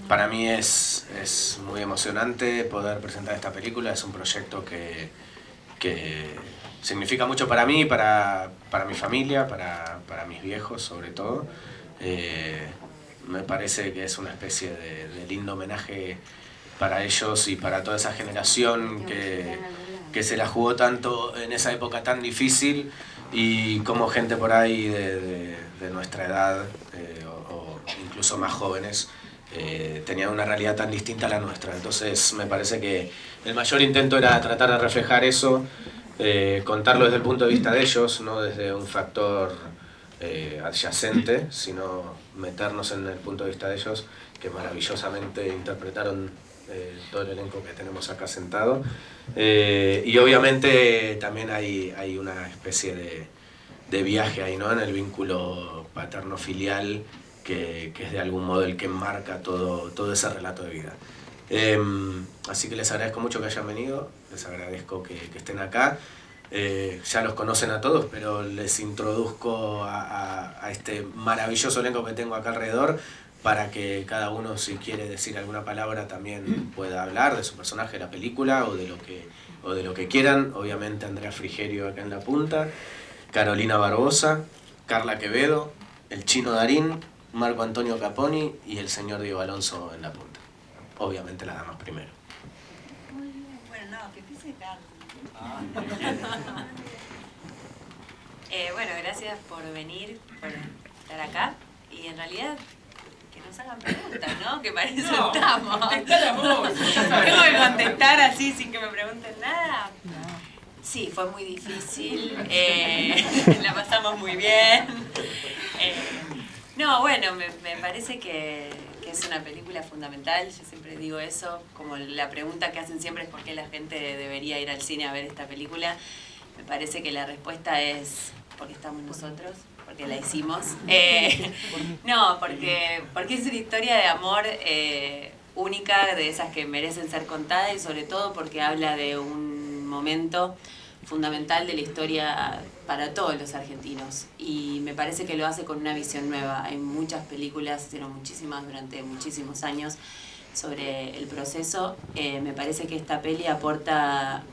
Para mí es muy emocionante poder presentar esta película. Es un proyecto que significa mucho para mí, para mi familia, para mis viejos sobre todo. Me parece que es una especie de lindo homenaje para ellos y para toda esa generación que se la jugó tanto en esa época tan difícil, y como gente por ahí de nuestra edad o incluso más jóvenes tenían una realidad tan distinta a la nuestra. Entonces me parece que el mayor intento era tratar de reflejar eso, contarlo desde el punto de vista de ellos, no desde un factor adyacente, sino meternos en el punto de vista de ellos, que maravillosamente interpretaron todo el elenco que tenemos acá sentado. Y obviamente también hay una especie de viaje ahí, ¿no?, en el vínculo paterno-filial, que es de algún modo el que marca todo ese relato de vida. Así que les agradezco mucho que hayan venido, les agradezco que estén acá. Ya los conocen a todos, pero les introduzco a este maravilloso elenco que tengo acá alrededor, para que cada uno, si quiere decir alguna palabra, también pueda hablar de su personaje, de la película o de lo que quieran. Obviamente Andrea Frigerio acá en la punta, Carolina Barbosa, Carla Quevedo, el Chino Darín, Marco Antonio Caponi y el señor Diego Alonso en la punta. Obviamente las damas primero. Muy bien. Bueno, no, que empiece Carla. Bueno, gracias por venir, por estar acá. Y en realidad, que nos hagan preguntas, ¿no? Que para eso estamos. ¿Tengo que contestar así sin que me pregunten nada? Sí, fue muy difícil. La pasamos muy bien. No, bueno, me parece que es una película fundamental. Yo siempre digo eso, como la pregunta que hacen siempre es por qué la gente debería ir al cine a ver esta película. Me parece que la respuesta es porque estamos nosotros, porque la hicimos. No, porque es una historia de amor única, de esas que merecen ser contadas, y sobre todo porque habla de un momento fundamental de la historia para todos los argentinos, y me parece que lo hace con una visión nueva. Hay muchas películas, hicieron muchísimas durante muchísimos años sobre el proceso. Me parece que esta peli aporta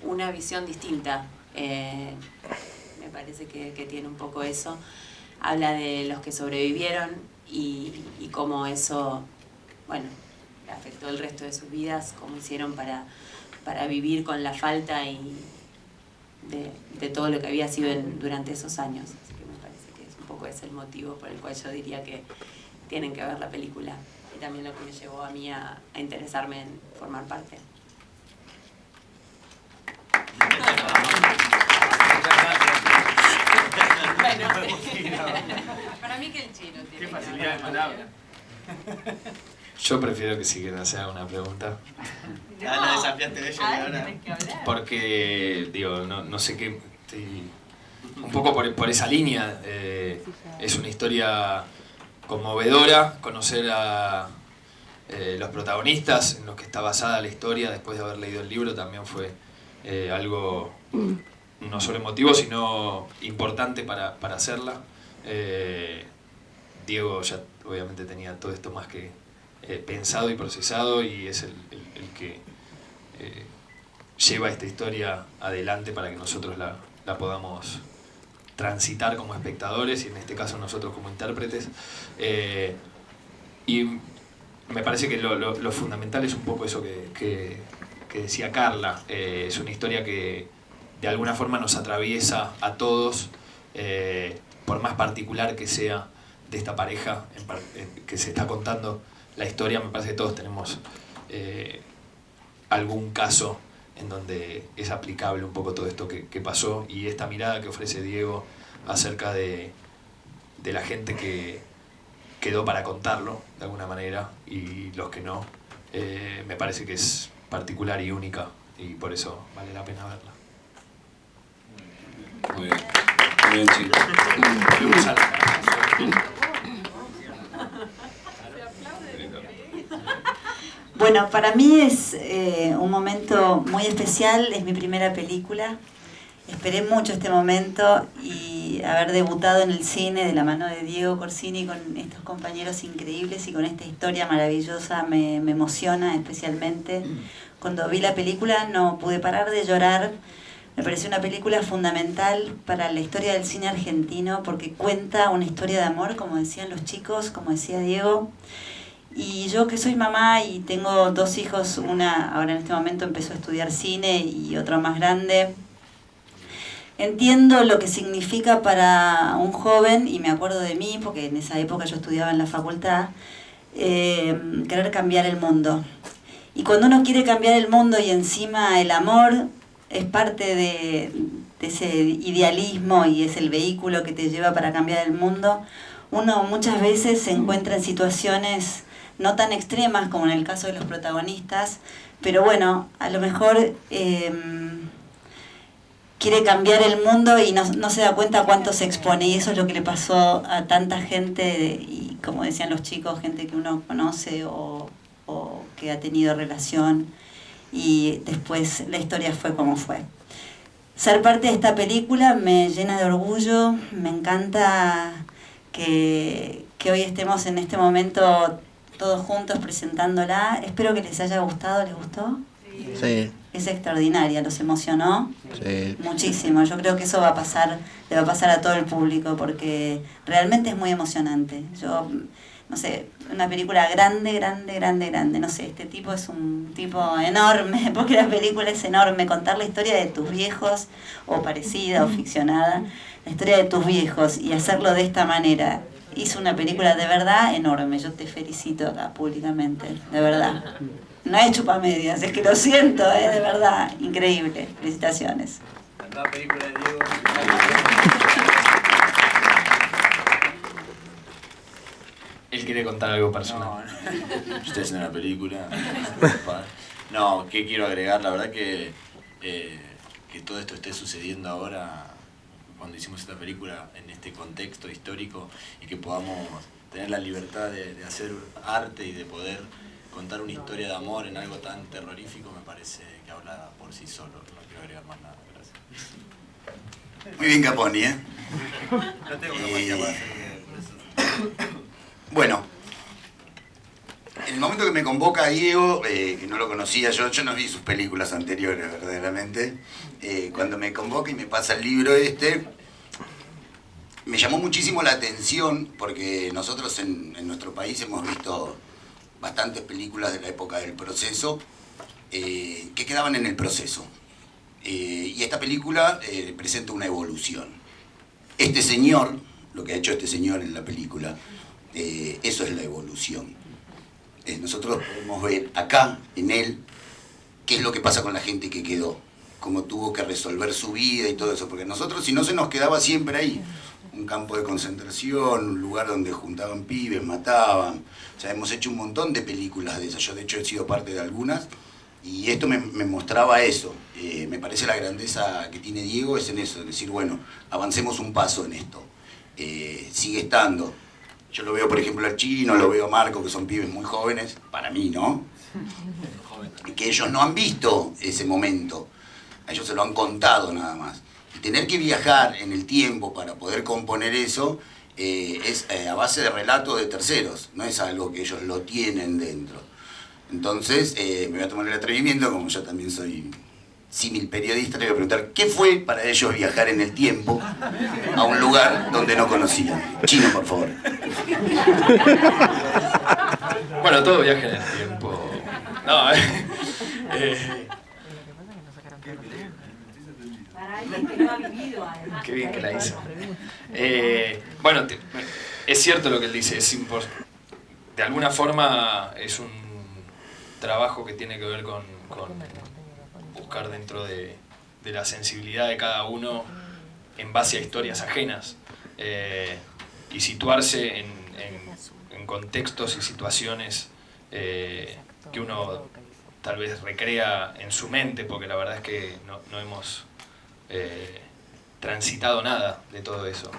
una visión distinta. Me parece que tiene un poco eso. Habla de los que sobrevivieron y cómo eso, bueno, afectó el resto de sus vidas, cómo hicieron para vivir con la falta de todo lo que había sido durante esos años. Así que me parece que es un poco ese el motivo por el cual yo diría que tienen que ver la película, y también lo que me llevó a mí a interesarme en formar parte. Bueno, para mí que el chino tiene. Qué facilidad de palabra. Yo prefiero que si quieren hacer una pregunta. Ya la desafiaste de ella ahora. Tenés que hablar. Porque, digo, no sé qué. Un poco por esa línea. Es una historia conmovedora. Conocer a los protagonistas en los que está basada la historia, después de haber leído el libro, también fue algo no solo emotivo, sino importante para hacerla. Diego ya obviamente tenía todo esto más que pensado y procesado, y es el que lleva esta historia adelante para que nosotros la podamos transitar como espectadores, y en este caso nosotros como intérpretes. Y me parece que lo fundamental es un poco eso que decía Carla. Es una historia que de alguna forma nos atraviesa a todos, por más particular que sea de esta pareja que se está contando la historia. Me parece que todos tenemos algún caso en donde es aplicable un poco todo esto que pasó, y esta mirada que ofrece Diego acerca de la gente que quedó para contarlo de alguna manera, y los que no, me parece que es particular y única, y por eso vale la pena verla. Muy bien chicos. Bueno, para mí es un momento muy especial, es mi primera película. Esperé mucho este momento y y haber debutado en el cine de la mano de Diego Corsini con estos compañeros increíbles y con esta historia maravillosa me emociona especialmente. Cuando vi la película no pude parar de llorar. Me pareció una película fundamental para la historia del cine argentino porque cuenta una historia de amor, como decían los chicos, como decía Diego. Y yo que soy mamá y tengo 2 hijos, una ahora en este momento empezó a estudiar cine y otra más grande, entiendo lo que significa para un joven, y me acuerdo de mí, porque en esa época yo estudiaba en la facultad, querer cambiar el mundo. Y cuando uno quiere cambiar el mundo y encima el amor es parte de ese idealismo y es el vehículo que te lleva para cambiar el mundo, uno muchas veces se encuentra en situaciones no tan extremas como en el caso de los protagonistas, pero bueno, a lo mejor quiere cambiar el mundo y no se da cuenta cuánto se expone, y eso es lo que le pasó a tanta gente, y como decían los chicos, gente que uno conoce o que ha tenido relación, y después la historia fue como fue. Ser parte de esta película me llena de orgullo, me encanta que hoy estemos en este momento todos juntos presentándola. Espero que les haya gustado. ¿Les gustó? Sí. Es extraordinaria, ¿los emocionó? Sí. Muchísimo. Yo creo que eso le va a pasar a todo el público porque realmente es muy emocionante. Yo, no sé, una película grande. No sé, este tipo es un tipo enorme, porque la película es enorme. Contar la historia de tus viejos, o parecida o ficcionada, la historia de tus viejos y hacerlo de esta manera. Hizo una película de verdad enorme. Yo te felicito acá públicamente, de verdad. No es chupamedias, es que lo siento, de verdad, increíble. Felicitaciones. La película de Diego. Él quiere contar algo personal. No, estoy haciendo una película. No, ¿qué quiero agregar? La verdad que todo esto esté sucediendo ahora, cuando hicimos esta película, en este contexto histórico, y que podamos tener la libertad de hacer arte y de poder contar una historia de amor en algo tan terrorífico, me parece que habla por sí solo. No quiero agregar más nada. Gracias. Muy bien, Caponi, ¿eh? No tengo capacidad para hacer eso. Bueno, en el momento que me convoca Diego, que no lo conocía yo no vi sus películas anteriores, verdaderamente. Cuando me convoca y me pasa el libro me llamó muchísimo la atención, porque nosotros en nuestro país hemos visto bastantes películas de la época del proceso que quedaban en el proceso. Y esta película presenta una evolución. Este señor, lo que ha hecho este señor en la película, eso es la evolución. Nosotros podemos ver acá, en él, qué es lo que pasa con la gente que quedó, cómo tuvo que resolver su vida y todo eso, porque nosotros, si no, se nos quedaba siempre ahí. Un campo de concentración, un lugar donde juntaban pibes, mataban. O sea, hemos hecho un montón de películas de esas. Yo, de hecho, he sido parte de algunas, y esto me mostraba eso. Me parece la grandeza que tiene Diego es en eso, es decir, bueno, avancemos un paso en esto. Sigue estando. Yo lo veo, por ejemplo, al Chino, lo veo a Marco, que son pibes muy jóvenes, para mí, ¿no? Que ellos no han visto ese momento. A ellos se lo han contado nada más. Y tener que viajar en el tiempo para poder componer eso es a base de relatos de terceros, no es algo que ellos lo tienen dentro. Entonces me voy a tomar el atrevimiento, como yo también soy símil periodista, le voy a preguntar qué fue para ellos viajar en el tiempo a un lugar donde no conocían. Chino, por favor. Bueno, todo viaje en el tiempo. No, Para alguien que no ha vivido, además. Qué bien que la hizo. Bueno, es cierto lo que él dice, de alguna forma es un trabajo que tiene que ver con buscar dentro de la sensibilidad de cada uno en base a historias ajenas y situarse en contextos y situaciones que uno tal vez recrea en su mente, porque la verdad es que no hemos transitado nada de todo eso.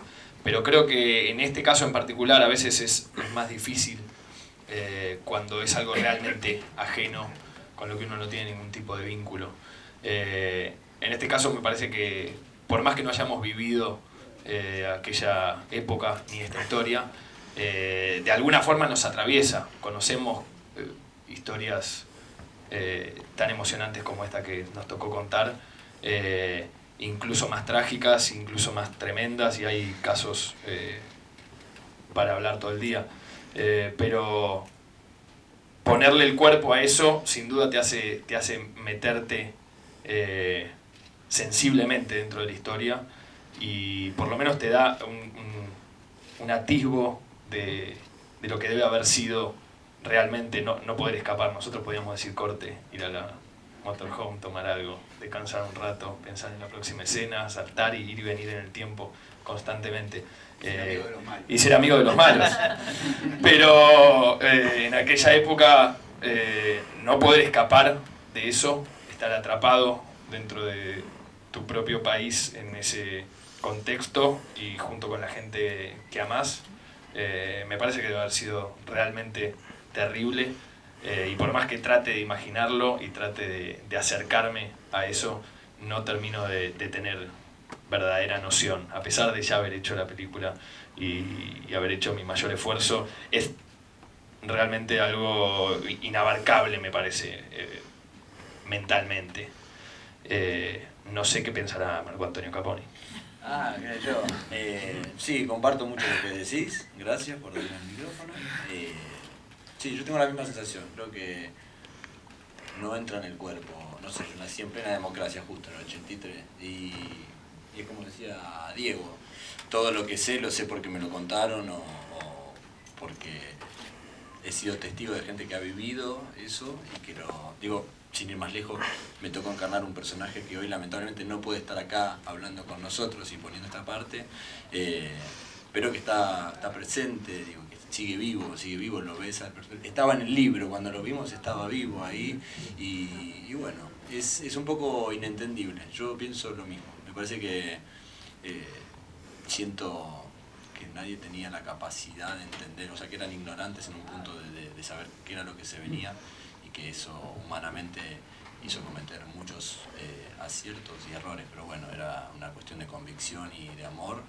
Pero creo que en este caso en particular a veces es más difícil cuando es algo realmente ajeno, con lo que uno no tiene ningún tipo de vínculo. En este caso me parece que, por más que no hayamos vivido aquella época ni esta historia. De alguna forma nos atraviesa, conocemos historias tan emocionantes como esta que nos tocó contar, incluso más trágicas, incluso más tremendas, y hay casos para hablar todo el día. Pero ponerle el cuerpo a eso sin duda te hace meterte sensiblemente dentro de la historia, y por lo menos te da un atisbo de lo que debe haber sido realmente no poder escapar. Nosotros podíamos decir corte, ir a la motorhome, tomar algo, descansar un rato, pensar en la próxima escena, saltar y ir y venir en el tiempo constantemente. Y ser amigo de los malos. Pero en aquella época no poder escapar de eso, estar atrapado dentro de tu propio país en ese contexto y junto con la gente que amás, me parece que debe haber sido realmente terrible, y por más que trate de imaginarlo y trate de acercarme a eso, no termino de tener verdadera noción, a pesar de ya haber hecho la película y haber hecho mi mayor esfuerzo. Es realmente algo inabarcable, me parece, mentalmente. No sé qué pensará Marco Antonio Caponi. Yo. Sí, comparto mucho lo que decís. Gracias por darme el micrófono. Sí, yo tengo la misma sensación. Creo que no entra en el cuerpo. No sé, yo nací en plena democracia justo en el 83. Y es como decía Diego, todo lo que sé lo sé porque me lo contaron o porque he sido testigo de gente que ha vivido eso y que lo... Digo, sin ir más lejos, me tocó encarnar un personaje que hoy lamentablemente no puede estar acá hablando con nosotros y poniendo esta parte, pero que está presente, digo, que sigue vivo, lo ves al personaje. Estaba en el libro, cuando lo vimos estaba vivo ahí, y bueno, es un poco inentendible. Yo pienso lo mismo, me parece que siento que nadie tenía la capacidad de entender, o sea, que eran ignorantes en un punto de saber qué era lo que se venía, que eso humanamente hizo cometer muchos aciertos y errores, pero bueno, era una cuestión de convicción y de amor,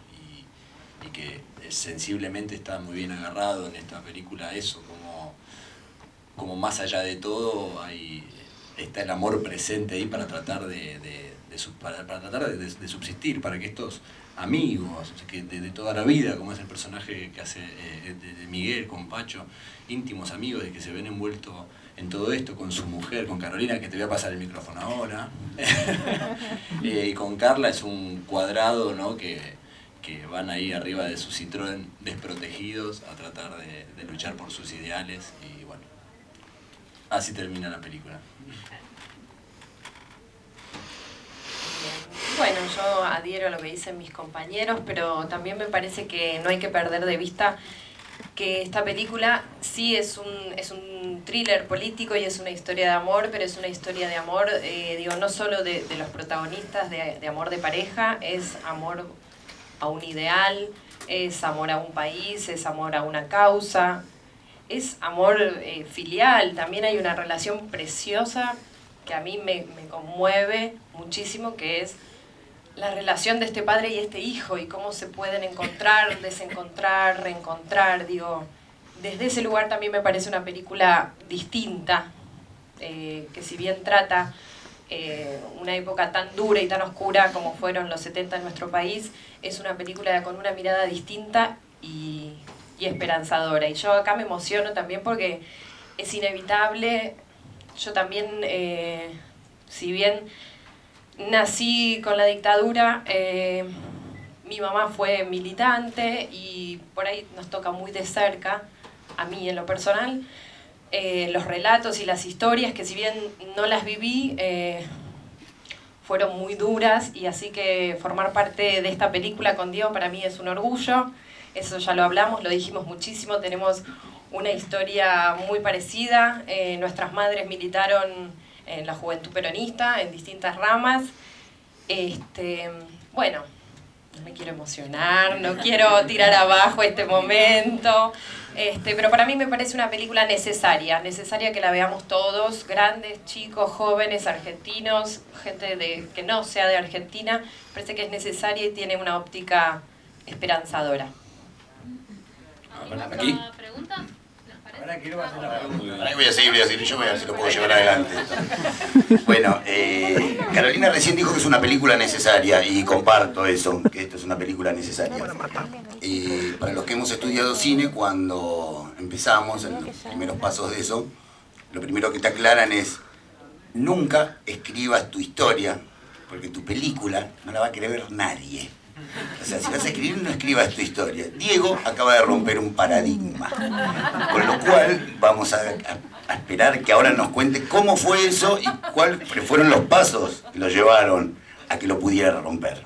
y que sensiblemente está muy bien agarrado en esta película eso, como más allá de todo está el amor presente ahí para tratar de subsistir, para que estos amigos que de toda la vida, como es el personaje que hace de Miguel con Pacho, íntimos amigos, de que se ven envueltos en todo esto, con su mujer, con Carolina, que te voy a pasar el micrófono ahora, y con Carla es un cuadrado, ¿no? que van ahí arriba de su Citroën desprotegidos a tratar de luchar por sus ideales, y bueno, así termina la película. Bueno, yo adhiero a lo que dicen mis compañeros, pero también me parece que no hay que perder de vista que esta película sí es un thriller político y es una historia de amor, pero es una historia de amor, digo, no solo de los protagonistas, de amor de pareja, es amor a un ideal, es amor a un país, es amor a una causa, es amor filial. También hay una relación preciosa que a mí me conmueve muchísimo, que es la relación de este padre y este hijo, y cómo se pueden encontrar, desencontrar, reencontrar. Digo, desde ese lugar también me parece una película distinta, que si bien trata una época tan dura y tan oscura como fueron los 70 en nuestro país, es una película con una mirada distinta y esperanzadora. Y yo acá me emociono también porque es inevitable. Yo también, si bien nací con la dictadura, mi mamá fue militante y por ahí nos toca muy de cerca, a mí en lo personal, los relatos y las historias que si bien no las viví, fueron muy duras, y así que formar parte de esta película con Diego para mí es un orgullo. Eso ya lo hablamos, lo dijimos muchísimo, tenemos una historia muy parecida. Nuestras madres militaron en la Juventud Peronista, en distintas ramas. Bueno, no me quiero emocionar, no quiero tirar abajo este momento, pero para mí me parece una película necesaria que la veamos todos, grandes, chicos, jóvenes, argentinos, gente que no sea de Argentina. Parece que es necesaria y tiene una óptica esperanzadora. ¿Aquí? ¿Pregunta? Ahora quiero hacer una pregunta. Ahora voy a seguir, yo voy a ver si lo puedo llevar adelante. Bueno, Carolina recién dijo que es una película necesaria y comparto eso, que esto es una película necesaria. Para los que hemos estudiado cine, cuando empezamos, en los primeros pasos de eso, lo primero que te aclaran es: nunca escribas tu historia, porque tu película no la va a querer ver nadie. O sea, si vas a escribir, no escribas tu historia. Diego acaba de romper un paradigma. Con lo cual, vamos a esperar que ahora nos cuente cómo fue eso y cuáles fueron los pasos que lo llevaron a que lo pudiera romper.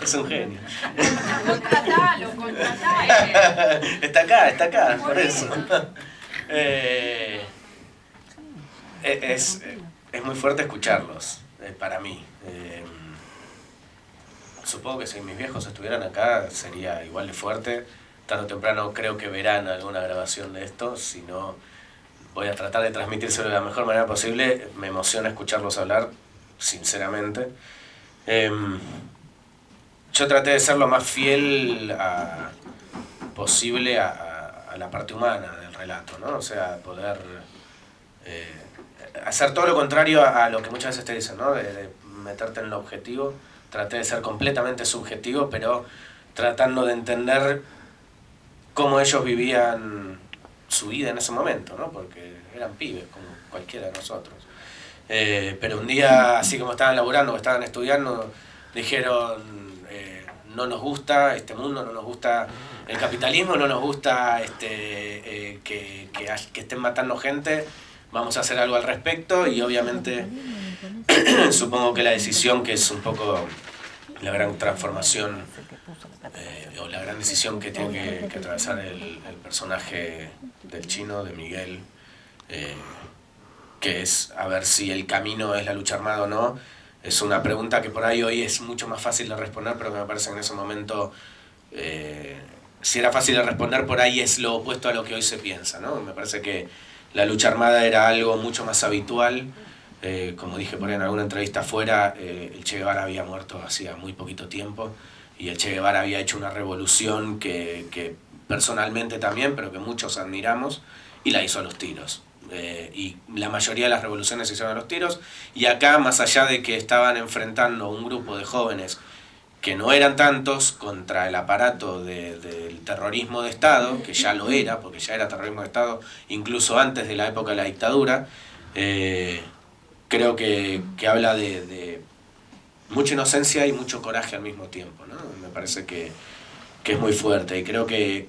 Es un genio. Contratalo. Está acá, por eso. Es muy fuerte escucharlos, para mí. Supongo que si mis viejos estuvieran acá sería igual de fuerte. Tarde o temprano creo que verán alguna grabación de esto. Si no, voy a tratar de transmitírselo de la mejor manera posible. Me emociona escucharlos hablar, sinceramente. Yo traté de ser lo más fiel posible a la parte humana del relato, ¿no? O sea, poder hacer todo lo contrario a lo que muchas veces te dicen, ¿no? De meterte en lo objetivo. Traté de ser completamente subjetivo, pero tratando de entender cómo ellos vivían su vida en ese momento, ¿no? Porque eran pibes, como cualquiera de nosotros. Pero un día, así como estaban laburando o estaban estudiando, dijeron, no nos gusta este mundo, no nos gusta el capitalismo, no nos gusta que estén matando gente, vamos a hacer algo al respecto. Y obviamente supongo que la decisión, que es un poco la gran transformación o la gran decisión que tiene que atravesar el personaje del chino, de Miguel, que es a ver si el camino es la lucha armada o no. Es una pregunta que por ahí hoy es mucho más fácil de responder, pero que me parece que en ese momento, si era fácil de responder, por ahí es lo opuesto a lo que hoy se piensa, ¿no? Me parece que la lucha armada era algo mucho más habitual. Como dije por ahí en alguna entrevista afuera, el Che Guevara había muerto hacía muy poquito tiempo y el Che Guevara había hecho una revolución que personalmente también, pero que muchos admiramos, y la hizo a los tiros. Y la mayoría de las revoluciones se hicieron a los tiros, y acá, más allá de que estaban enfrentando un grupo de jóvenes que no eran tantos contra el aparato del terrorismo de Estado, que ya lo era, porque ya era terrorismo de Estado incluso antes de la época de la dictadura, creo que habla de mucha inocencia y mucho coraje al mismo tiempo, ¿no? Me parece que es muy fuerte, y creo que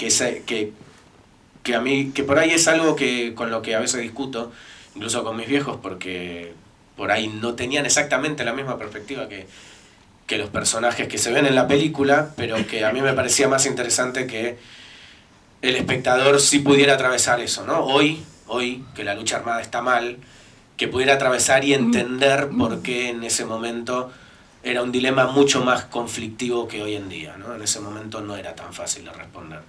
a mí, que por ahí es algo con lo que a veces discuto, incluso con mis viejos, porque por ahí no tenían exactamente la misma perspectiva que los personajes que se ven en la película, pero que a mí me parecía más interesante que el espectador sí pudiera atravesar eso, ¿no? Hoy que la lucha armada está mal, que pudiera atravesar y entender por qué en ese momento era un dilema mucho más conflictivo que hoy en día, ¿no? En ese momento no era tan fácil de responder.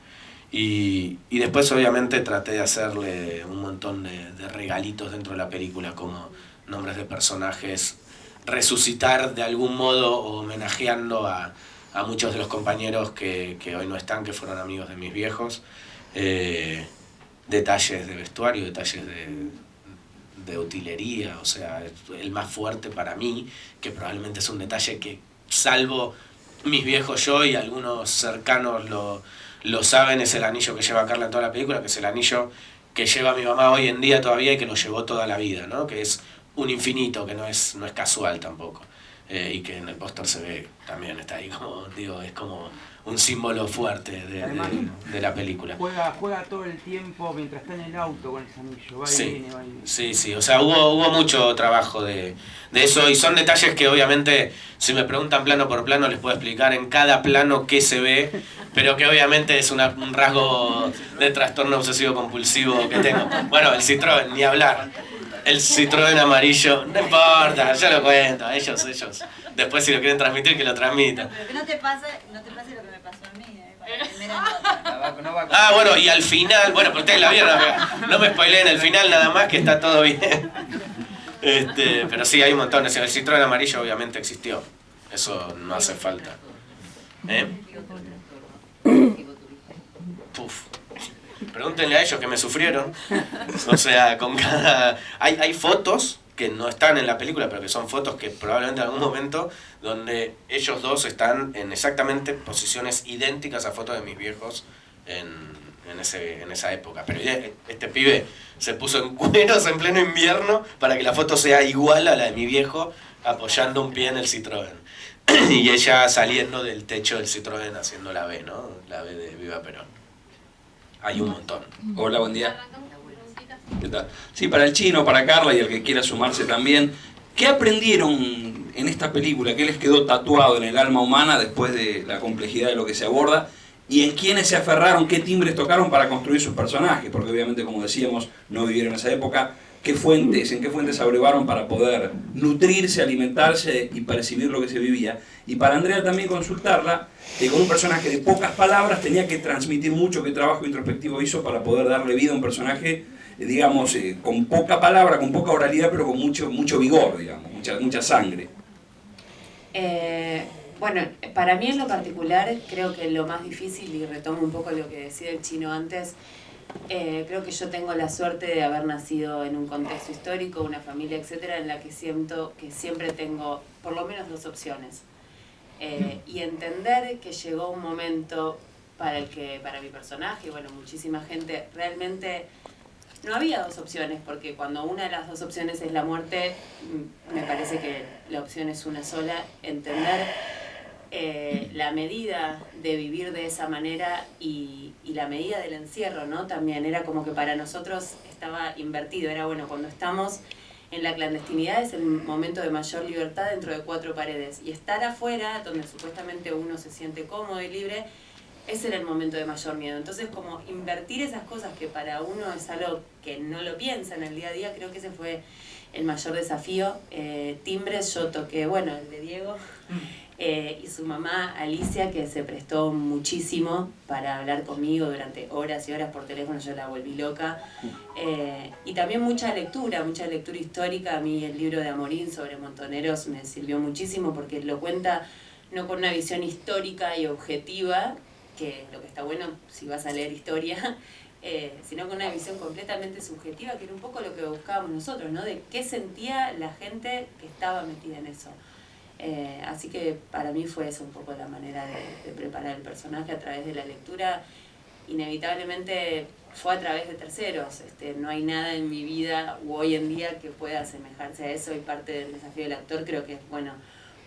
Y después obviamente traté de hacerle un montón de regalitos dentro de la película, como nombres de personajes, resucitar de algún modo, homenajeando a muchos de los compañeros que hoy no están, que fueron amigos de mis viejos, detalles de vestuario, detalles de utilería, o sea, el más fuerte para mí, que probablemente es un detalle que, salvo mis viejos, yo y algunos cercanos lo saben, es el anillo que lleva Carla en toda la película, que es el anillo que lleva mi mamá hoy en día todavía y que lo llevó toda la vida, ¿no? Que es un infinito, que no es casual tampoco, y que en el póster se ve también, está ahí como, digo, es como un símbolo fuerte de la película. Juega todo el tiempo mientras está en el auto con ese anillo, va y viene, va y viene. Sí, o sea, hubo mucho trabajo de eso, y son detalles que obviamente, si me preguntan plano por plano, les puedo explicar en cada plano qué se ve, pero que obviamente es un rasgo de trastorno obsesivo compulsivo que tengo. Bueno, el Citroën, ni hablar. El Citroën amarillo, no importa, yo lo cuento, ellos. Después si lo quieren transmitir, que lo transmitan. Pero que no te pase lo que me pasó a mí, para la primera nota. Ah, bueno, y al final, bueno, pero ustedes la vieron, no me spoileen el final nada más, que está todo bien. Pero sí, hay un montón, el Citroën amarillo obviamente existió, eso no hace falta. Puf. Pregúntenle a ellos que me sufrieron. O sea, con cada... Hay fotos que no están en la película, pero que son fotos que probablemente en algún momento donde ellos dos están en exactamente posiciones idénticas a fotos de mis viejos en esa época. Pero este pibe se puso en cueros en pleno invierno para que la foto sea igual a la de mi viejo apoyando un pie en el Citroën. Y ella saliendo del techo del Citroën haciendo la B, ¿no? La B de Viva Perón. Hay un montón. Hola, buen día. ¿Qué tal? Sí, para el Chino, para Carla y el que quiera sumarse también. ¿Qué aprendieron en esta película? ¿Qué les quedó tatuado en el alma humana después de la complejidad de lo que se aborda? ¿Y en quiénes se aferraron? ¿Qué timbres tocaron para construir sus personajes? Porque obviamente, como decíamos, no vivieron esa época. ¿En qué fuentes se abrevaron para poder nutrirse, alimentarse y percibir lo que se vivía? Y para Andrea también consultarla, que con un personaje de pocas palabras tenía que transmitir mucho. ¿Qué trabajo introspectivo hizo para poder darle vida a un personaje, digamos, con poca palabra, con poca oralidad, pero con mucho vigor, digamos, mucha sangre? Bueno, para mí en lo particular creo que lo más difícil, y retomo un poco lo que decía el Chino antes, creo que yo tengo la suerte de haber nacido en un contexto histórico, una familia, etcétera, en la que siento que siempre tengo por lo menos dos opciones. Y entender que llegó un momento para mi personaje, y bueno, muchísima gente, realmente no había dos opciones, porque cuando una de las dos opciones es la muerte, me parece que la opción es una sola. Entender la medida de vivir de esa manera y la medida del encierro, ¿no? También era como que para nosotros estaba invertido, era bueno, cuando estamos en la clandestinidad es el momento de mayor libertad dentro de cuatro paredes, y estar afuera, donde supuestamente uno se siente cómodo y libre, ese era el momento de mayor miedo. Entonces, como invertir esas cosas que para uno es algo que no lo piensa en el día a día, creo que ese fue el mayor desafío. Timbres yo toqué, bueno, el de Diego, y su mamá Alicia, que se prestó muchísimo para hablar conmigo durante horas y horas por teléfono, yo la volví loca. Y también mucha lectura histórica. A mí el libro de Amorín sobre Montoneros me sirvió muchísimo porque lo cuenta no con una visión histórica y objetiva, que lo que está bueno si vas a leer historia, sino con una visión completamente subjetiva, que era un poco lo que buscábamos nosotros, ¿no? De qué sentía la gente que estaba metida en eso. Así que para mí fue eso un poco la manera de preparar el personaje a través de la lectura. Inevitablemente fue a través de terceros. No hay nada en mi vida u hoy en día que pueda asemejarse a eso, y parte del desafío del actor creo que es, bueno,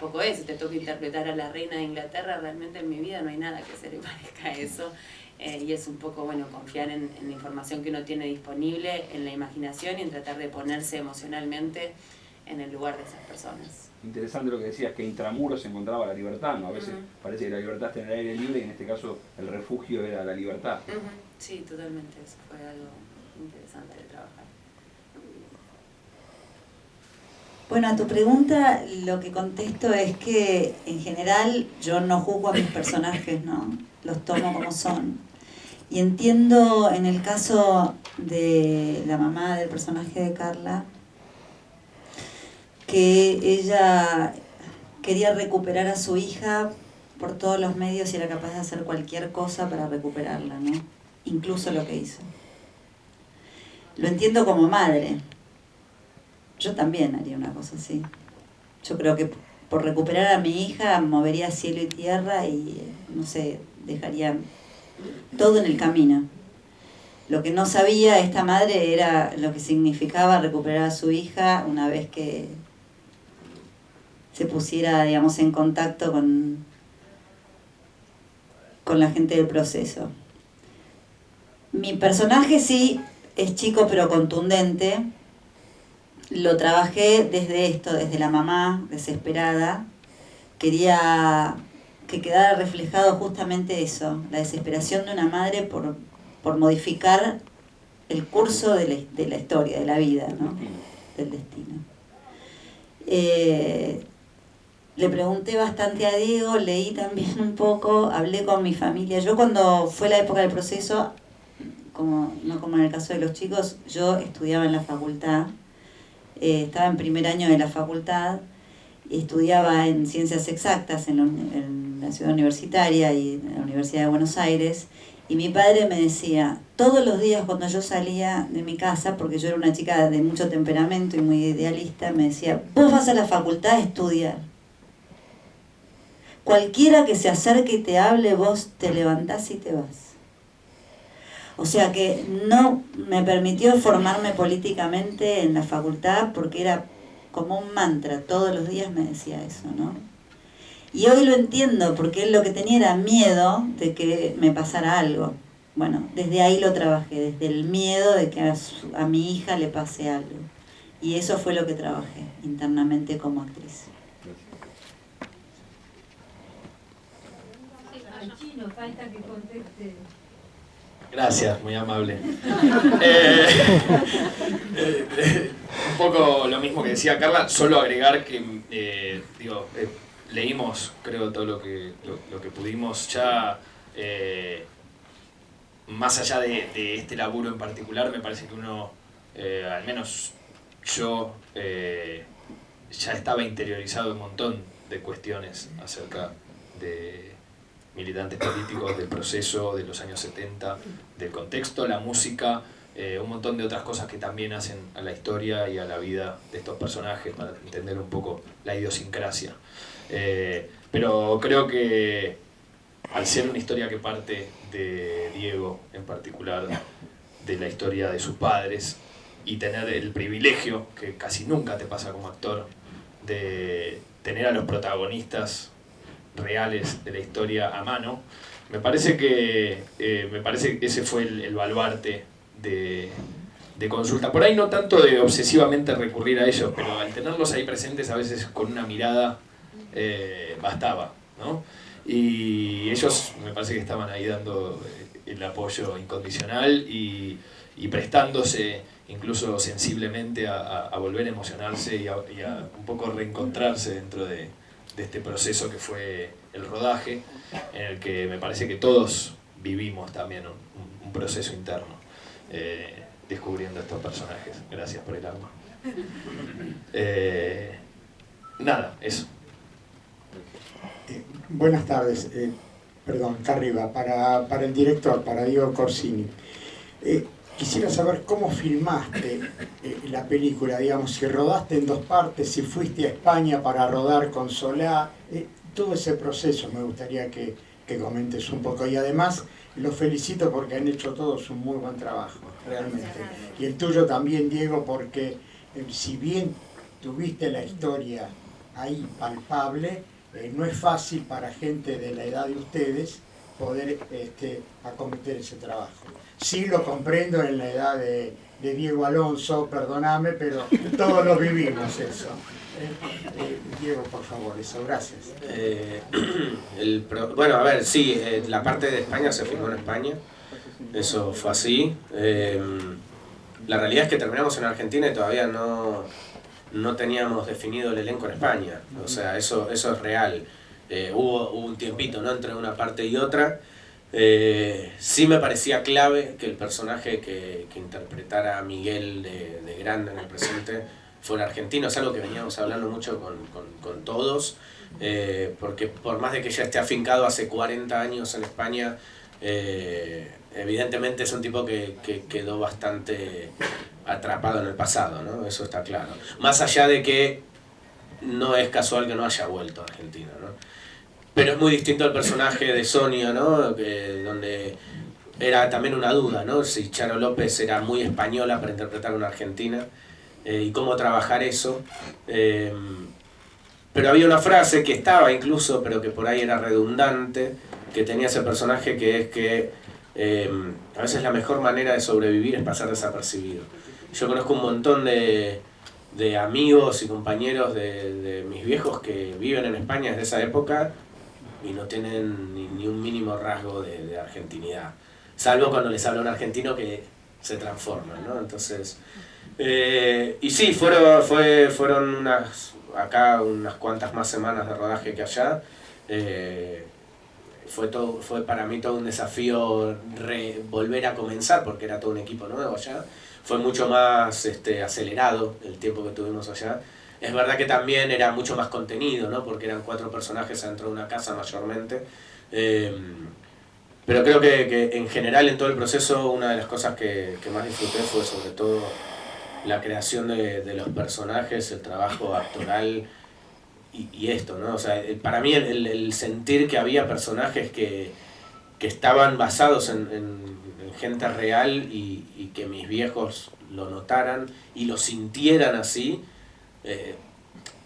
poco eso, te toca interpretar a la reina de Inglaterra, realmente en mi vida no hay nada que se le parezca a eso, y es un poco, bueno, confiar en la información que uno tiene disponible, en la imaginación y en tratar de ponerse emocionalmente en el lugar de esas personas. Interesante lo que decías, que intramuros se encontraba la libertad, ¿no? A veces parece que la libertad está en el aire libre y en este caso el refugio era la libertad. Sí, totalmente, eso fue algo interesante de trabajar. Bueno, a tu pregunta lo que contesto es que en general yo no juzgo a mis personajes, ¿no? Los tomo como son. Y entiendo en el caso de la mamá del personaje de Carla, que ella quería recuperar a su hija por todos los medios y era capaz de hacer cualquier cosa para recuperarla, ¿no? Incluso lo que hizo. Lo entiendo como madre. Yo también haría una cosa así. Yo creo que por recuperar a mi hija movería cielo y tierra y, no sé, dejaría todo en el camino. Lo que no sabía esta madre era lo que significaba recuperar a su hija una vez que se pusiera, digamos, en contacto con la gente del proceso. Mi personaje sí es chico pero contundente. Lo trabajé desde esto, desde la mamá desesperada. Quería que quedara reflejado justamente eso, la desesperación de una madre por modificar el curso de la historia, de la vida, ¿no? Del destino. Le pregunté bastante a Diego, leí también un poco, hablé con mi familia. Yo cuando fue la época del proceso, no como en el caso de los chicos, yo estudiaba en la facultad. Estaba en primer año de la facultad estudiaba en ciencias exactas en la ciudad universitaria y en la Universidad de Buenos Aires, y mi padre me decía, todos los días cuando yo salía de mi casa, porque yo era una chica de mucho temperamento y muy idealista, me decía, vos vas a la facultad a estudiar. Cualquiera que se acerque y te hable, vos te levantás y te vas. O sea que no me permitió formarme políticamente en la facultad porque era como un mantra, todos los días me decía eso, ¿no? Y hoy lo entiendo, porque él lo que tenía era miedo de que me pasara algo. Bueno, desde ahí lo trabajé, desde el miedo de que a mi hija le pase algo. Y eso fue lo que trabajé internamente como actriz. Al chino falta que conteste. Gracias, muy amable. Un poco lo mismo que decía Carla, solo agregar que, leímos, creo, todo lo que pudimos ya, más allá de este laburo en particular, me parece que uno, al menos yo, ya estaba interiorizado un montón de cuestiones acerca de militantes políticos, del proceso de los años 70, del contexto, la música, un montón de otras cosas que también hacen a la historia y a la vida de estos personajes para entender un poco la idiosincrasia. Pero creo que al ser una historia que parte de Diego en particular, de la historia de sus padres, y tener el privilegio, que casi nunca te pasa como actor, de tener a los protagonistas reales de la historia a mano, me parece que ese fue el baluarte de consulta. Por ahí no tanto de obsesivamente recurrir a ellos, pero al tenerlos ahí presentes a veces con una mirada bastaba, ¿no? Y ellos me parece que estaban ahí dando el apoyo incondicional y prestándose incluso sensiblemente a volver a emocionarse y a un poco reencontrarse dentro de este proceso que fue el rodaje, en el que me parece que todos vivimos también un proceso interno, descubriendo estos personajes. Gracias por el agua. Nada, eso. Buenas tardes. Perdón, acá arriba, para el director, para Diego Corsini. Quisiera saber cómo filmaste la película, digamos, si rodaste en 2 partes, si fuiste a España para rodar con Solá, todo ese proceso me gustaría que comentes un poco. Y además, los felicito porque han hecho todos un muy buen trabajo, realmente. Y el tuyo también, Diego, porque si bien tuviste la historia ahí palpable, no es fácil para gente de la edad de ustedes poder acometer ese trabajo. Sí lo comprendo en la edad de Diego Alonso, perdóname, pero todos lo vivimos eso. Diego, por favor, eso, gracias. Bueno, a ver, sí, la parte de España se filmó en España, eso fue así. La realidad es que terminamos en Argentina y todavía no teníamos definido el elenco en España, o sea, eso es real. Hubo un tiempito, ¿no?, entre una parte y otra. Sí me parecía clave que el personaje que interpretara a Miguel de grande en el presente fuera argentino. Es algo que veníamos hablando mucho con todos, porque por más de que ya esté afincado hace 40 años en España, evidentemente es un tipo que quedó bastante atrapado en el pasado, ¿no? Eso está claro. Más allá de que no es casual que no haya vuelto a Argentina, ¿no? Pero es muy distinto al personaje de Sonia, ¿no? Donde era también una duda, ¿no? Si Charo López era muy española para interpretar a una argentina, y cómo trabajar eso. Pero había una frase que estaba incluso, pero que por ahí era redundante, que tenía ese personaje, que es que a veces la mejor manera de sobrevivir es pasar desapercibido. Yo conozco un montón de amigos y compañeros de mis viejos que viven en España desde esa época y no tienen ni un mínimo rasgo de argentinidad, salvo cuando les habla un argentino que se transforman, ¿no? Entonces, y sí, fueron unas cuantas más semanas de rodaje que allá. Fue para mí todo un desafío volver a comenzar, porque era todo un equipo nuevo allá. Fue mucho más acelerado el tiempo que tuvimos allá, Es verdad que también era mucho más contenido, ¿no? Porque eran 4 personajes dentro de una casa mayormente. Pero creo que en general en todo el proceso una de las cosas que más disfruté fue sobre todo la creación de los personajes, el trabajo actoral y esto, ¿no? O sea, para mí el sentir que había personajes que estaban basados en gente real y que mis viejos lo notaran y lo sintieran así,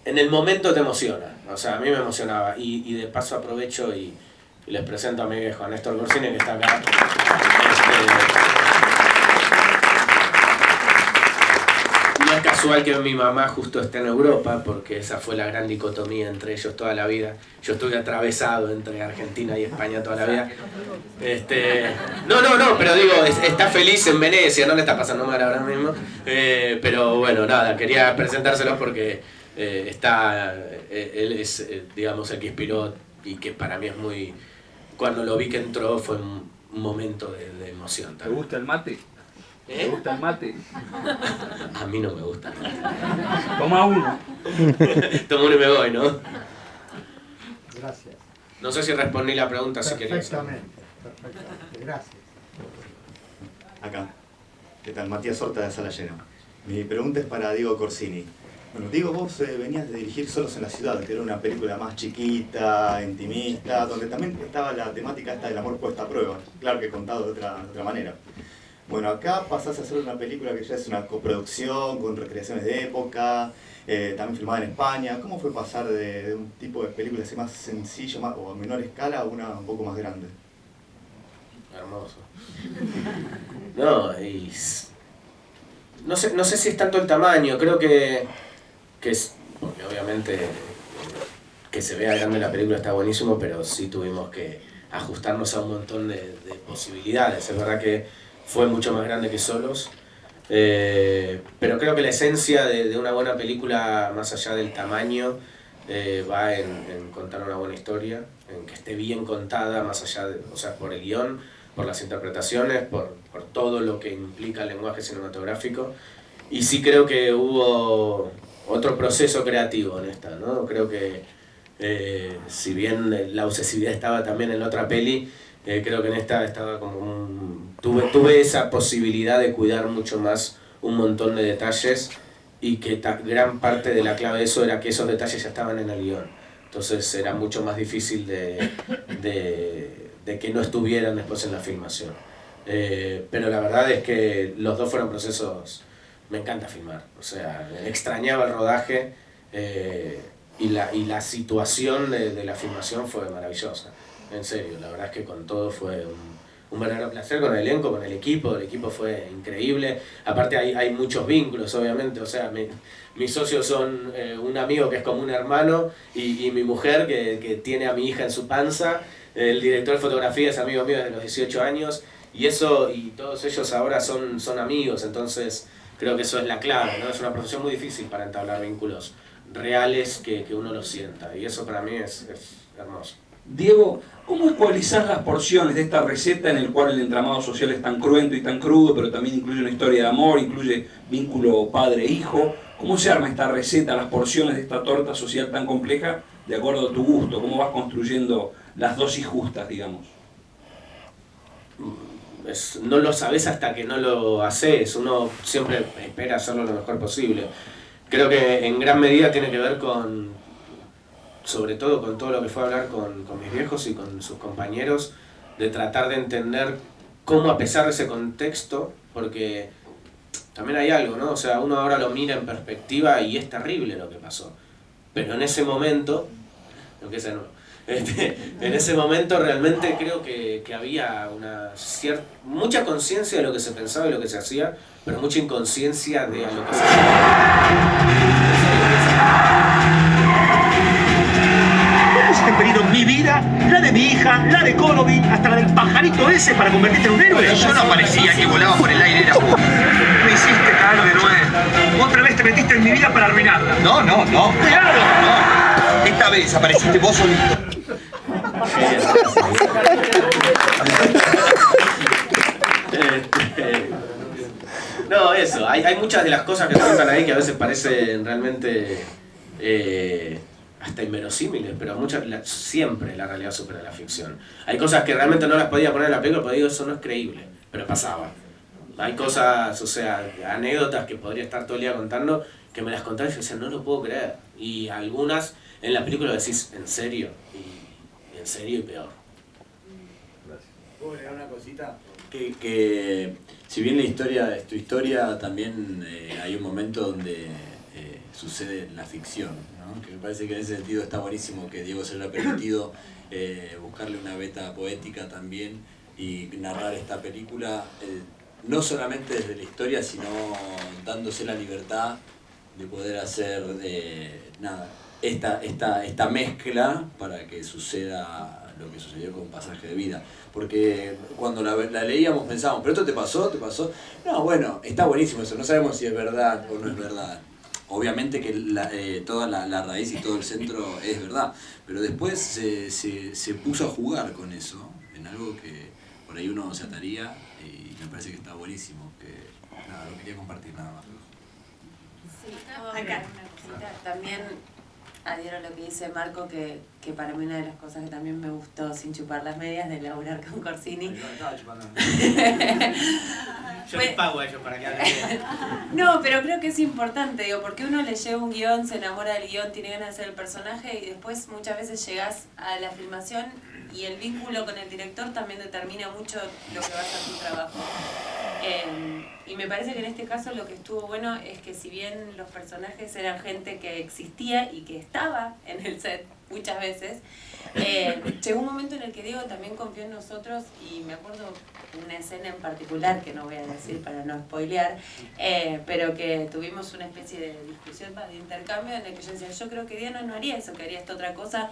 en el momento te emociona. O sea, a mí me emocionaba. Y de paso aprovecho y les presento a mi viejo, a Néstor Corsini, que está acá. No es casual que mi mamá justo esté en Europa, porque esa fue la gran dicotomía entre ellos toda la vida. Yo estuve atravesado entre Argentina y España toda la vida. No, pero digo, está feliz en Venecia, no le está pasando mal ahora mismo. Pero bueno, nada, quería presentárselos porque él es, digamos, el que inspiró y que para mí es muy... Cuando lo vi que entró fue un momento de emoción también. ¿Te gusta el mate? ¿Te gusta el mate? A mí no me gusta. Toma uno. Tomo uno y me voy, ¿no? Gracias. No sé si respondí la pregunta, si querías. Perfectamente. Gracias. Acá. ¿Qué tal? Matías Horta de Sala Llena. Mi pregunta es para Diego Corsini. Bueno, Diego, vos venías de dirigir Solos en la Ciudad, que era una película más chiquita, intimista, donde también estaba la temática esta del amor puesta a prueba, claro que contado de otra manera. Bueno, acá pasás a hacer una película que ya es una coproducción, con recreaciones de época, también filmada en España. ¿Cómo fue pasar de un tipo de película así más sencillo o a menor escala a una un poco más grande? Hermoso. No, y... No sé si es tanto el tamaño, creo que es... Porque obviamente que se vea grande la película está buenísimo, pero sí tuvimos que ajustarnos a un montón de posibilidades. Es verdad que fue mucho más grande que Solos, pero creo que la esencia de una buena película, más allá del tamaño, va en contar una buena historia, en que esté bien contada, más allá de, o sea, por el guión, por las interpretaciones, por todo lo que implica el lenguaje cinematográfico. Y sí creo que hubo otro proceso creativo en esta, ¿no? Creo que si bien la obsesividad estaba también en la otra peli, creo que en esta estaba como tuve esa posibilidad de cuidar mucho más un montón de detalles y que gran parte de la clave de eso era que esos detalles ya estaban en el guión. Entonces era mucho más difícil de que no estuvieran después en la filmación. Pero la verdad es que los dos fueron procesos... Me encanta filmar, o sea, extrañaba el rodaje y la situación de la filmación fue maravillosa. En serio, la verdad es que con todo fue un verdadero placer, con el elenco, con el equipo fue increíble. Aparte hay muchos vínculos, obviamente, o sea, mis socios son un amigo que es como un hermano y mi mujer que tiene a mi hija en su panza, el director de fotografía es amigo mío desde los 18 años y todos ellos ahora son amigos, entonces creo que eso es la clave, ¿no? Es una profesión muy difícil para entablar vínculos reales que uno los sienta y eso para mí es hermoso. Diego, ¿cómo ecualizar las porciones de esta receta en el cual el entramado social es tan cruento y tan crudo, pero también incluye una historia de amor, incluye vínculo padre-hijo? ¿Cómo se arma esta receta, las porciones de esta torta social tan compleja, de acuerdo a tu gusto? ¿Cómo vas construyendo las dosis justas, digamos? No lo sabes hasta que no lo haces, uno siempre espera hacerlo lo mejor posible. Creo que en gran medida tiene que ver sobre todo con todo lo que fue a hablar con mis viejos y con sus compañeros, de tratar de entender cómo a pesar de ese contexto, porque también hay algo, ¿no? O sea, uno ahora lo mira en perspectiva y es terrible lo que pasó, pero en ese momento, en ese momento realmente creo que había mucha conciencia de lo que se pensaba y lo que se hacía, pero mucha inconsciencia de lo que se hacía. ¿Has pedido mi vida, la de mi hija, la de Colobi, hasta la del pajarito ese para convertirte en un héroe? Yo no parecía que volaba por el aire, era vos. Me hiciste caer de nuevo. Otra vez te metiste en mi vida para arruinarla. No. ¡Claro! No. Esta vez apareciste vos solito. No, eso. Hay muchas de las cosas que se cuentan ahí que a veces parecen realmente hasta inverosímiles, pero siempre la realidad supera la ficción. Hay cosas que realmente no las podía poner en la película, porque digo, eso no es creíble, pero pasaba. Hay cosas, o sea, anécdotas que podría estar todo el día contando, que me las contaba y yo decía, no lo puedo creer. Y algunas en la película decís, ¿en serio? Y en serio y peor. ¿Puedo agregar una cosita? Que si bien la historia es tu historia, también hay un momento donde sucede la ficción, ¿no? Que me parece que en ese sentido está buenísimo que Diego se le ha permitido buscarle una beta poética también y narrar esta película, no solamente desde la historia, sino dándose la libertad de poder hacer esta mezcla para que suceda lo que sucedió con Pasaje de Vida. Porque cuando la leíamos pensábamos, ¿pero esto te pasó? ¿Te pasó? No, bueno, está buenísimo eso, no sabemos si es verdad o no es verdad. Obviamente que toda la raíz y todo el centro es verdad, pero después se puso a jugar con eso, en algo que por ahí uno se ataría y me parece que está buenísimo, que nada, lo quería compartir nada más. Sí, acá una cosita. También adhiero a lo que dice Marco, que para mí una de las cosas que también me gustó, sin chupar las medias, de laburar con Corsini. Yo no estaba chupando. Yo les pago a ellos para que hablen bien. No, pero creo que es importante, digo, porque uno le lleva un guión, se enamora del guión, tiene ganas de ser el personaje y después muchas veces llegás a la filmación y el vínculo con el director también determina mucho lo que va a ser tu trabajo. Y me parece que en este caso lo que estuvo bueno es que si bien los personajes eran gente que existía y que estaba en el set muchas veces, llegó un momento en el que Diego también confió en nosotros y me acuerdo una escena en particular que no voy a decir para no spoilear, pero que tuvimos una especie de discusión, de intercambio en el que yo decía, yo creo que Diana no haría eso, que haría esta otra cosa,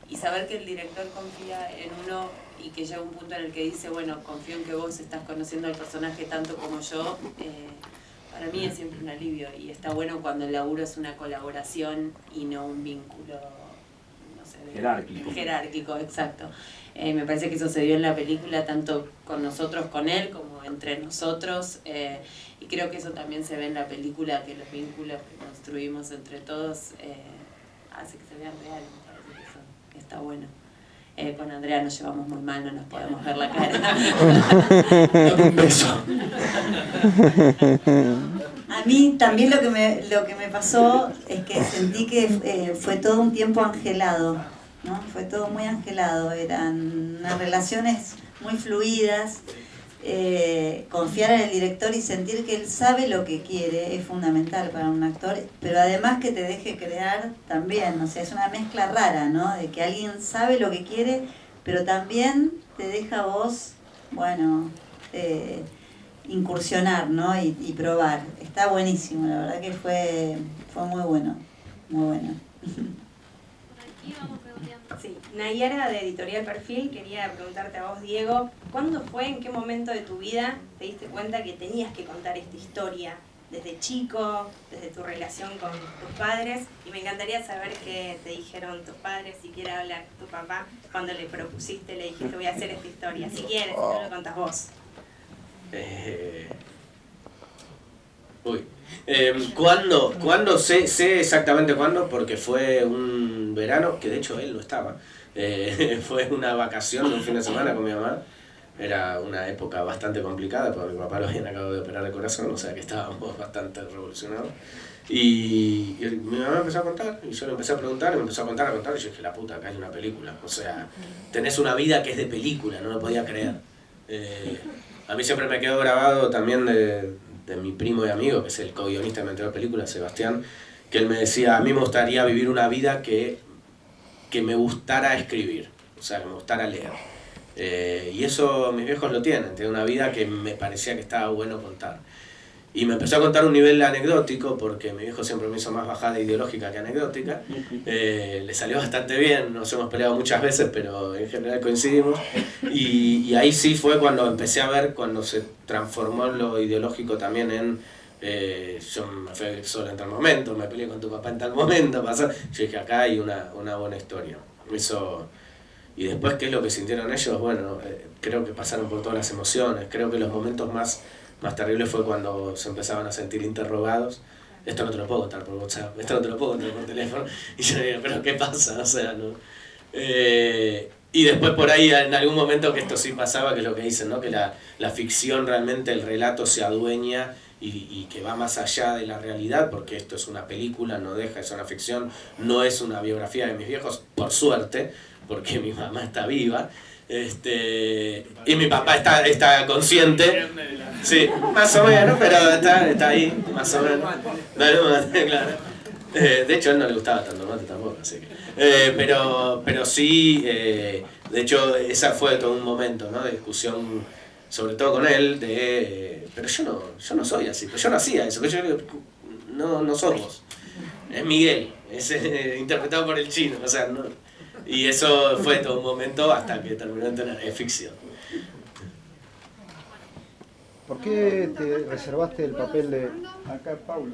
y saber que el director confía en uno y que llega un punto en el que dice, bueno, confío en que vos estás conociendo al personaje tanto como yo, para mí es siempre un alivio y está bueno cuando el laburo es una colaboración y no un vínculo, no sé, jerárquico, exacto. Me parece que eso se dio en la película tanto con nosotros, con él, como entre nosotros, y creo que eso también se ve en la película, que los vínculos que construimos entre todos hace que se vean reales. Está bueno. Con Andrea nos llevamos muy mal, no nos podemos ver la cara. Un beso. A mí también lo que me pasó es que sentí que fue todo un tiempo angelado, ¿no? Fue todo muy angelado, eran unas relaciones muy fluidas. Confiar en el director y sentir que él sabe lo que quiere es fundamental para un actor, pero además que te deje crear también, o sea, es una mezcla rara, ¿no? De que alguien sabe lo que quiere, pero también te deja a vos, bueno, incursionar, ¿no? Y probar. Está buenísimo, la verdad que fue muy bueno, muy bueno. Sí, Nayara de Editorial Perfil quería preguntarte a vos, Diego, ¿cuándo fue, en qué momento de tu vida te diste cuenta que tenías que contar esta historia? Desde chico, desde tu relación con tus padres, y me encantaría saber qué te dijeron tus padres, si quiere hablar tu papá, cuando le propusiste, le dijiste voy a hacer esta historia, si quieres, si no lo contás vos. ¿Cuándo? Sé exactamente cuándo, porque fue un verano, que de hecho él no estaba, fue una vacación de un fin de semana con mi mamá. Era una época bastante complicada porque mi papá lo habían acabado de operar de corazón, o sea que estábamos bastante revolucionados. Y mi mamá empezó a contar, y yo le empecé a preguntar, y me empezó a contar, y yo dije, la puta, acá hay una película. O sea, tenés una vida que es de película, no lo podía creer. A mí siempre me quedó grabado también de mi primo y amigo, que es el co-guionista de mi anterior película, Sebastián, que él me decía, a mí me gustaría vivir una vida que me gustara escribir, o sea, que me gustara leer. Y eso mis viejos lo tienen una vida que me parecía que estaba bueno contar. Y me empezó a contar un nivel anecdótico, porque mi viejo siempre me hizo más bajada ideológica que anecdótica. Le salió bastante bien, nos hemos peleado muchas veces, pero en general coincidimos. Y ahí sí fue cuando empecé a ver, cuando se transformó lo ideológico también en... yo me fui solo en tal momento, me peleé con tu papá en tal momento, pasó. Yo dije, acá hay una buena historia. Eso... Y después, ¿qué es lo que sintieron ellos? Bueno, creo que pasaron por todas las emociones. Creo que los momentos más terribles fue cuando se empezaban a sentir interrogados esto no te lo puedo contar por WhatsApp, esto no te lo puedo contar por teléfono. Y yo digo, pero ¿qué pasa? O sea, ¿no? Y después por ahí en algún momento que esto sí pasaba, que es lo que dicen, ¿no? Que la ficción realmente, el relato se adueña y que va más allá de la realidad, porque esto es una película, no deja de ser una ficción, no es una biografía de mis viejos, por suerte, porque mi mamá está viva, y mi papá está consciente, sí, más o menos, pero está ahí, más o menos, claro. De hecho a él no le gustaba tanto mate tampoco, así que, pero sí, de hecho esa fue todo un momento, ¿no? De discusión, sobre todo con él, pero yo no soy así, pero yo no hacía eso, no somos, es Miguel, es interpretado por el chino, o sea, no, y eso fue todo un momento hasta que terminó de tener ficción. ¿Por qué te reservaste el papel de... Acá, Paulo.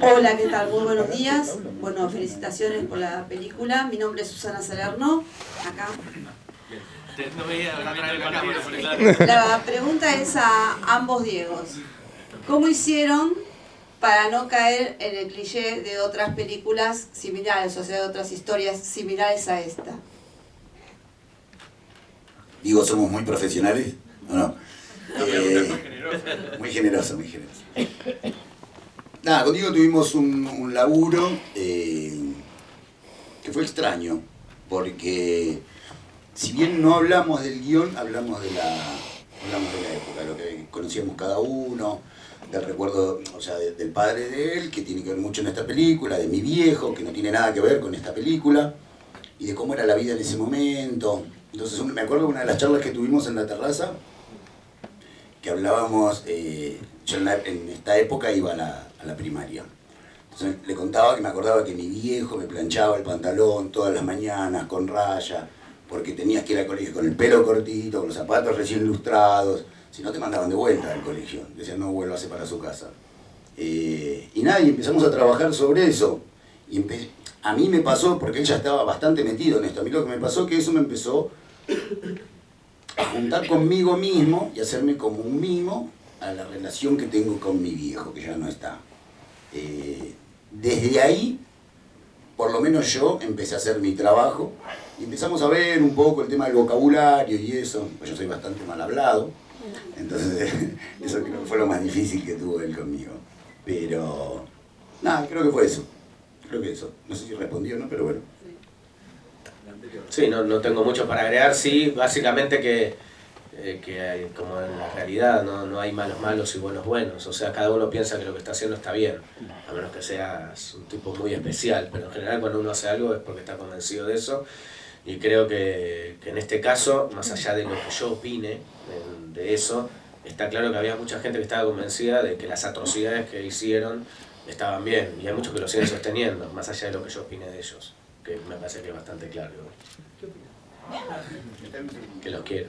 Hola, ¿qué tal? Muy buenos días. Bueno, felicitaciones por la película. Mi nombre es Susana Salerno. Acá. No veía la cámara. La pregunta es a ambos Diegos. ¿Cómo hicieron para no caer en el cliché de otras películas similares, o sea, de otras historias similares a esta? Digo, ¿somos muy profesionales o no? Muy generoso, muy generoso. Nada, contigo tuvimos un laburo que fue extraño, porque si bien no hablamos del guión, hablamos de la época, lo que conocíamos cada uno, del recuerdo, o sea, del padre de él, que tiene que ver mucho en esta película, de mi viejo, que no tiene nada que ver con esta película, y de cómo era la vida en ese momento. Entonces me acuerdo de una de las charlas que tuvimos en la terraza, que hablábamos, yo en esta época iba a la primaria. Entonces le contaba que me acordaba que mi viejo me planchaba el pantalón todas las mañanas con raya, porque tenías que ir al colegio con el pelo cortito, con los zapatos recién lustrados, si no te mandaban de vuelta al colegio, decían no vuelvas para su casa. Y nada, y empezamos a trabajar sobre eso. Y a mí me pasó, porque él ya estaba bastante metido en esto, a mí lo que me pasó que eso me empezó a juntar conmigo mismo y hacerme como un mimo a la relación que tengo con mi viejo, que ya no está. Desde ahí, por lo menos yo empecé a hacer mi trabajo y empezamos a ver un poco el tema del vocabulario y eso, pues yo soy bastante mal hablado, entonces eso creo que fue lo más difícil que tuvo él conmigo. Pero nada, creo que fue eso. Creo que eso. No sé si respondí o no, pero bueno. Sí, no tengo mucho para agregar, sí, básicamente que hay, como en la realidad no hay malos y buenos, o sea, cada uno piensa que lo que está haciendo está bien, a menos que seas un tipo muy especial, pero en general cuando uno hace algo es porque está convencido de eso, y creo que en este caso, más allá de lo que yo opine de eso, está claro que había mucha gente que estaba convencida de que las atrocidades que hicieron estaban bien, y hay muchos que lo siguen sosteniendo, más allá de lo que yo opine de ellos, que me parece que es bastante claro. Que los quiero.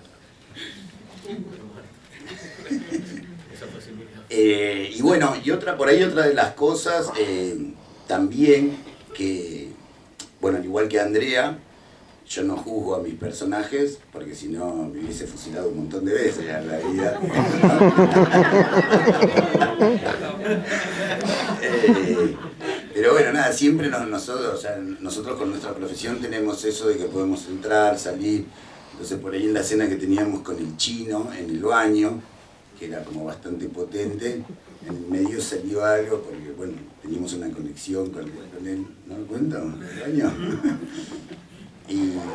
Y bueno, y por ahí otra de las cosas también que, bueno, al igual que Andrea, yo no juzgo a mis personajes, porque si no me hubiese fusilado un montón de veces ya en la vida. Pero bueno, nada, siempre nosotros con nuestra profesión tenemos eso de que podemos entrar, salir. Entonces por ahí en la escena que teníamos con el chino en el baño, que era como bastante potente, en el medio salió algo, porque bueno, teníamos una conexión con él, ¿no me cuento? En el baño.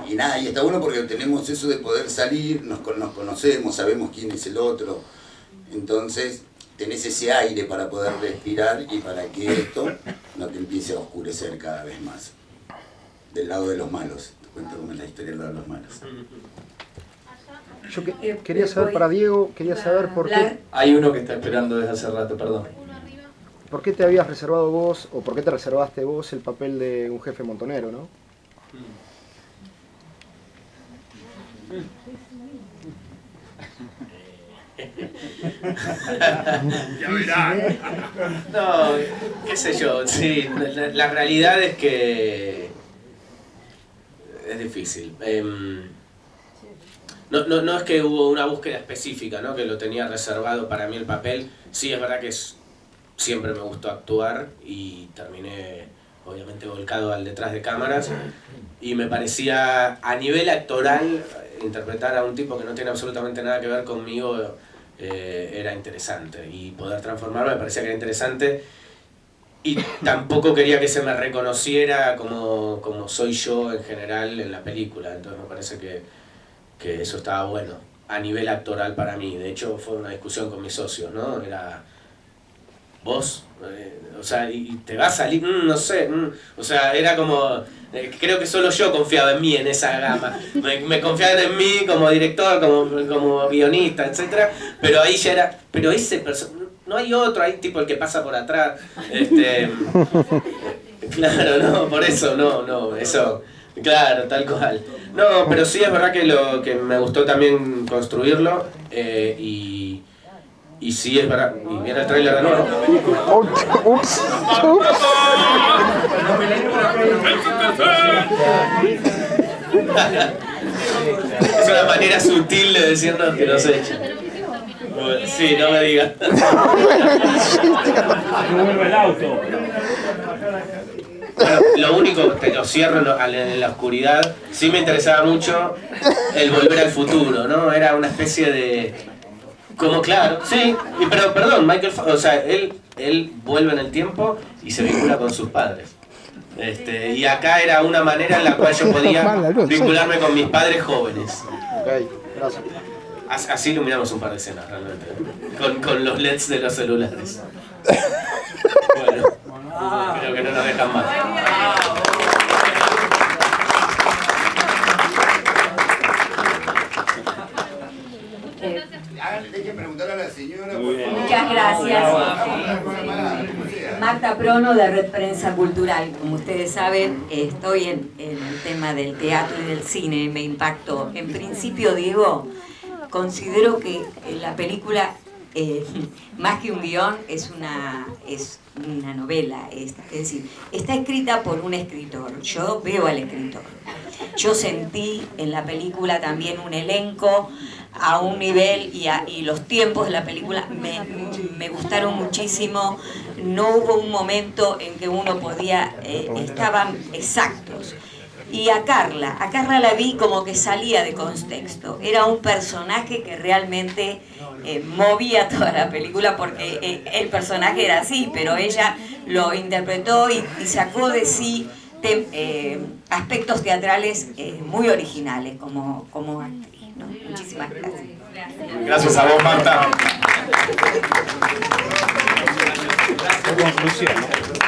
Y nada, y está bueno porque tenemos eso de poder salir, nos conocemos, sabemos quién es el otro, entonces tenés ese aire para poder respirar y para que esto no te empiece a oscurecer cada vez más. Del lado de los malos, te cuento cómo es la historia del lado de los malos. Yo quería saber para Diego, quería saber por qué... Hay uno que está esperando desde hace rato, perdón. ¿Por qué te habías reservado vos, o por qué te reservaste vos el papel de un jefe montonero, no? Ya verán. No, qué sé yo, sí, la realidad es que es difícil. no es que hubo una búsqueda específica, ¿no? Que lo tenía reservado para mí el papel. Sí, es verdad que siempre me gustó actuar y terminé obviamente volcado al detrás de cámaras, y me parecía a nivel actoral interpretar a un tipo que no tiene absolutamente nada que ver conmigo era interesante, y poder transformarme me parecía que era interesante, y tampoco quería que se me reconociera como soy yo en general en la película. Entonces me parece que eso estaba bueno a nivel actoral para mí. De hecho fue una discusión con mis socios, ¿no? Era vos, o sea, y te va a salir, no sé, o sea, era como, creo que solo yo confiaba en mí en esa gama, me confiaban en mí como director, como guionista, etcétera, pero ahí ya era, pero ese no hay otro, hay tipo el que pasa por atrás, claro, no, por eso, no, eso, claro, tal cual. No, pero sí es verdad que lo que me gustó también construirlo, y sí es verdad, y viene el trailer de nuevo. Ups. Es una manera sutil de decirnos que nos echen. Sí, no me digas. No vuelve el auto. Bueno, lo único, te lo cierro en la oscuridad, sí me interesaba mucho el volver al futuro, ¿no? Era una especie de... Como claro, sí, pero perdón, Michael, o sea, él vuelve en el tiempo y se vincula con sus padres. Y acá era una manera en la cual yo podía vincularme con mis padres jóvenes. Ok, gracias. Así iluminamos un par de escenas realmente, con los LEDs de los celulares. Bueno, creo que no nos dejan más. Hay que preguntarle a la señora. Muchas gracias. Marta Prono, de Red Prensa Cultural. Como ustedes saben, estoy en el tema del teatro y del cine, me impactó. En principio, Diego, considero que la película, más que un guión, es una novela. Es decir, está escrita por un escritor. Yo veo al escritor. Yo sentí en la película también un elenco a un nivel, y los tiempos de la película me gustaron muchísimo. No hubo un momento en que uno podía, estaban exactos. Y a Carla la vi como que salía de contexto. Era un personaje que realmente movía toda la película, porque el personaje era así, pero ella lo interpretó y sacó de sí aspectos teatrales muy originales como actriz, ¿no? Muchísimas gracias. Gracias a vos, Marta. Conclusión, ¿no?